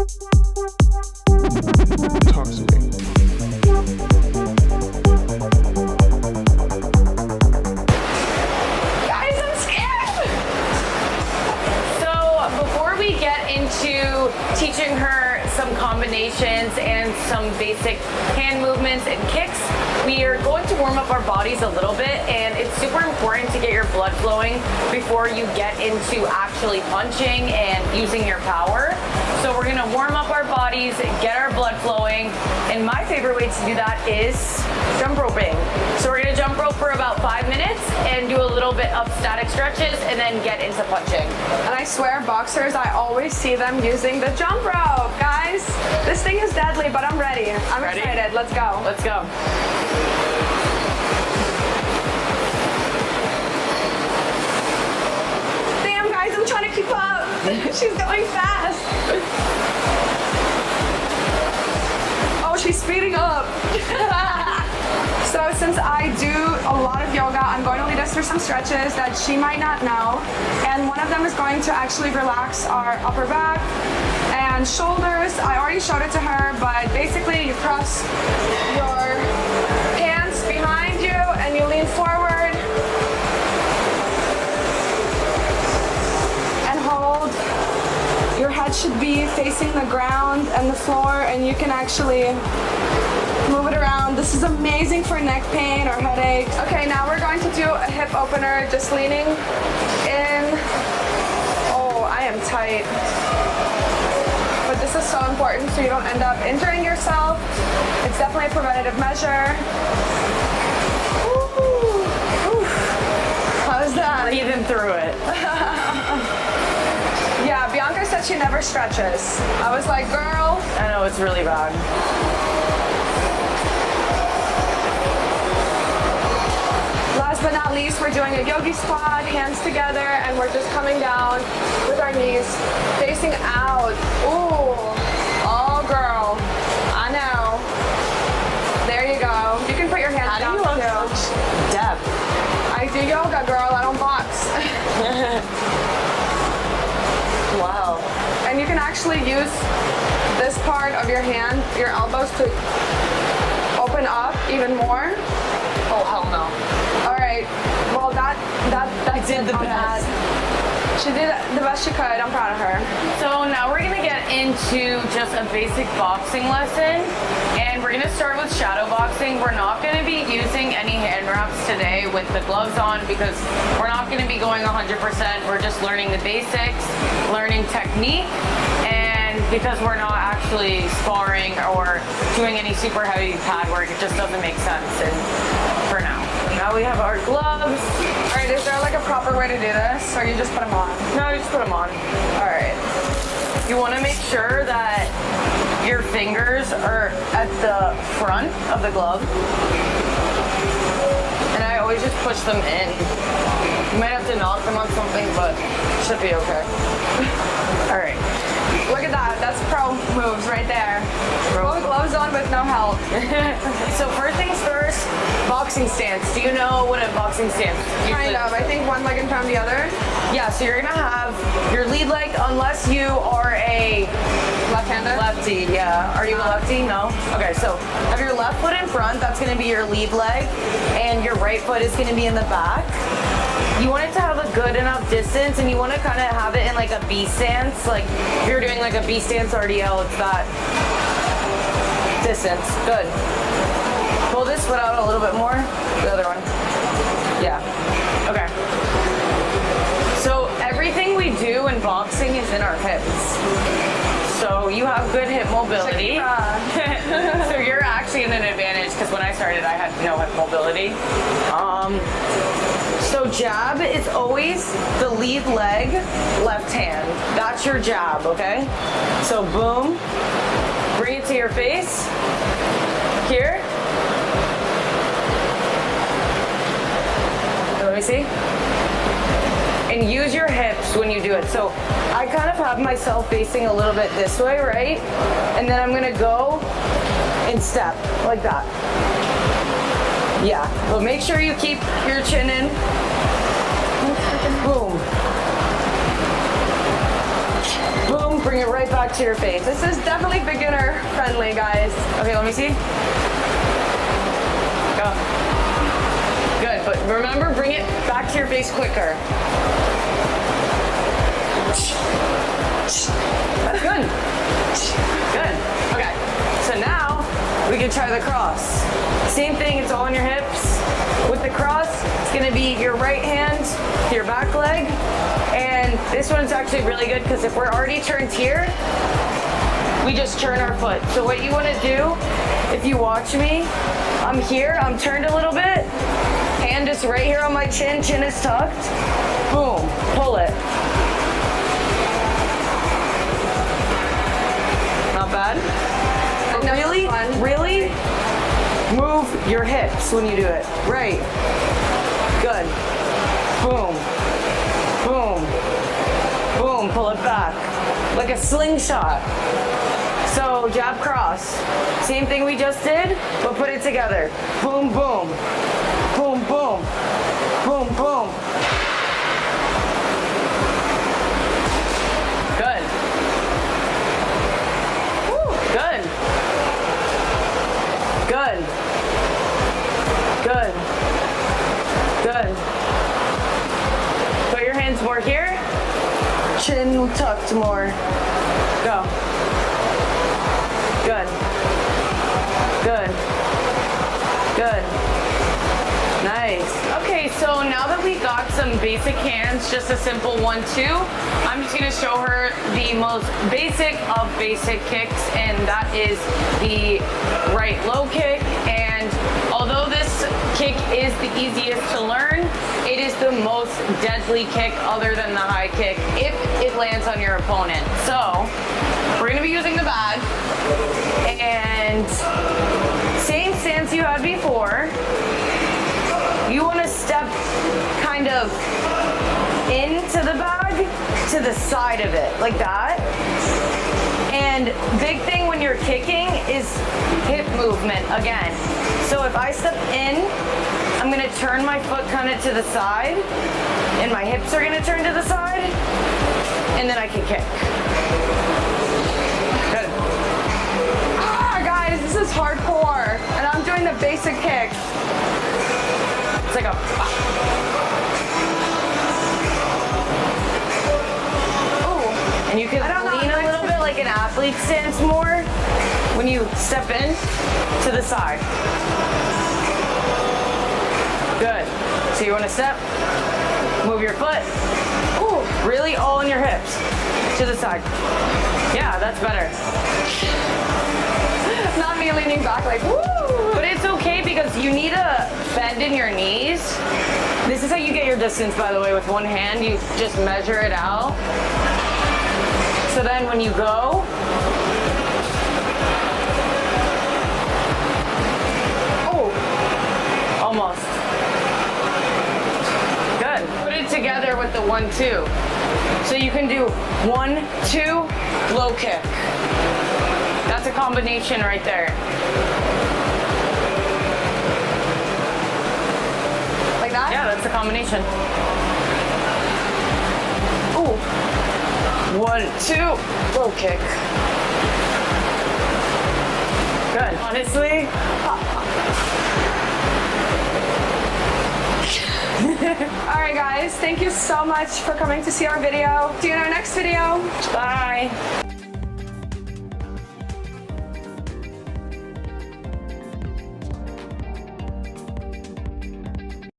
Intoxicating. Guys, I'm scared! So, before we get into teaching her some combinations and some basic hand movements and kicks, we are going to warm up our bodies a little bit, and it's super important to get your blood flowing before you get into actually punching and using your power. So we're gonna warm up our bodies, get our blood flowing, and my favorite way to do that is jump roping. So we're gonna jump rope for about 5 minutes and do a little bit of static stretches and then get into punching. And I swear, boxers, I always see them using the jump rope. Guys, this thing is deadly, but I'm ready. I'm Ready? excited. Let's go. Let's go. Damn, guys, I'm trying to keep up. She's going fast. Oh, she's speeding up. So since I do a lot of yoga, I'm going to lead us through some stretches that she might not know. And one of them is going to actually relax our upper back and shoulders. I already showed it to her, but basically you cross your hands behind you and you lean forward and hold. Your head should be facing the ground and the floor, and you can actually move it around. This is amazing for neck pain or headaches. Okay, now we're going to do a hip opener, just leaning in. Oh, I am tight. But this is so important so you don't end up injuring yourself. It's definitely a preventative measure. Ooh. Ooh. How's that? Breathing through it. Yeah, Bianca said she never stretches. I was like, girl. I know, it's really bad. Last but not least, we're doing a yogi squat, hands together, and we're just coming down with our knees facing out. Ooh, oh girl, I know. There you go. You can put your hands down How do you too. have such depth? I do yoga, girl. I don't box. Wow. And you can actually use this part of your hand, your elbows, to open up even more. Oh, hell no. All right. Well, that did the best. She did the best she could. I'm proud of her. So now we're gonna get into just a basic boxing lesson, and we're gonna start with shadow boxing. We're not gonna be using any hand wraps today with the gloves on because we're not gonna be going 100%. We're just learning the basics, learning technique, and because we're not actually sparring or doing any super heavy pad work, it just doesn't make sense for now. Now we have our gloves. All right, is there like a proper way to do this, or you just put them on? No, just put them on. All right. You want to make sure that your fingers are at the front of the glove. And I always just push them in. You might have to knock them on something, but it should be okay. All right. Look at that. That's pro moves right there. Full gloves on with no help. So first things first, boxing stance. Do you know what a boxing stance is? Kind of. I think one leg in front of the other. Yeah, so you're gonna have your lead leg, unless you are a Left-handed? lefty. Yeah. Are you a lefty? No? Okay, so have your left foot in front, that's gonna be your lead leg, and your right foot is gonna be in the back. You want it to have a good enough distance, and you want to kind of have it in like a B stance. Like if you're doing like a B stance RDL, it's that distance. Good. Pull this foot out a little bit more. The other one. Yeah. Okay. So everything we do in boxing is in our hips. So you have good hip mobility. So you're actually in an advantage because when I started, I had no hip mobility. So jab is always the lead leg, left hand. That's your jab, okay? So boom, bring it to your face. Here. Let me see. And use your hips when you do it. So I kind of have myself facing a little bit this way, right? And then I'm gonna go and step like that. Yeah, but make sure you keep your chin in. Boom. Boom, bring it right back to your face. This is definitely beginner friendly, guys. Okay, let me see. Go. Good, but remember, bring it back to your face quicker. That's good. Good. Okay, so now we can try the cross. Same thing, it's all on your hips. With the cross, it's gonna be your right hand to your back leg. And this one's actually really good because if we're already turned here, we just turn our foot. So what you wanna do, if you watch me, I'm here, I'm turned a little bit, hand is right here on my chin, chin is tucked, boom, pull it. Not bad. But really move your hips when you do it. Right. Good. Boom. Boom. Boom. Pull it back. Like a slingshot. So jab cross. Same thing we just did, but put it together. Boom, boom. Boom, boom. Boom, boom. Good. Woo. Good. Good. Good. Good. Put your hands more here. Chin tucked more. Go. Good. Good. Good. Nice. Okay, so now that we got some basic hands, just a simple 1-2, I'm just gonna show her the most basic of basic kicks, and that is the right low kick. And although this kick is the easiest to learn, it is the most deadly kick other than the high kick if it lands on your opponent. So we're gonna be using the bag, and same stance you had before. You want to step kind of into the bag to the side of it, like that. And big thing when you're kicking is hip movement again. So if I step in, I'm going to turn my foot kind of to the side, and my hips are going to turn to the side, and then I can kick. Good. Ah, guys, this is hardcore, and I'm doing the basic kick. It's like a... Ooh. And you can lean a little bit like an athlete stance more when you step in to the side. Good. So you want to step, move your foot. Ooh, really all in your hips to the side. Yeah, that's better. Not me leaning back like, woo! But it's okay because you need a bend in your knees. This is how you get your distance, by the way, with one hand. You just measure it out. So then when you go, oh, almost. Good. Put it together with the 1-2. So you can do 1-2, low kick. That's a combination right there. Like that? Yeah, that's the combination. Ooh. 1-2, low kick. Good. Honestly. All right, guys, thank you so much for coming to see our video. See you in our next video. Bye.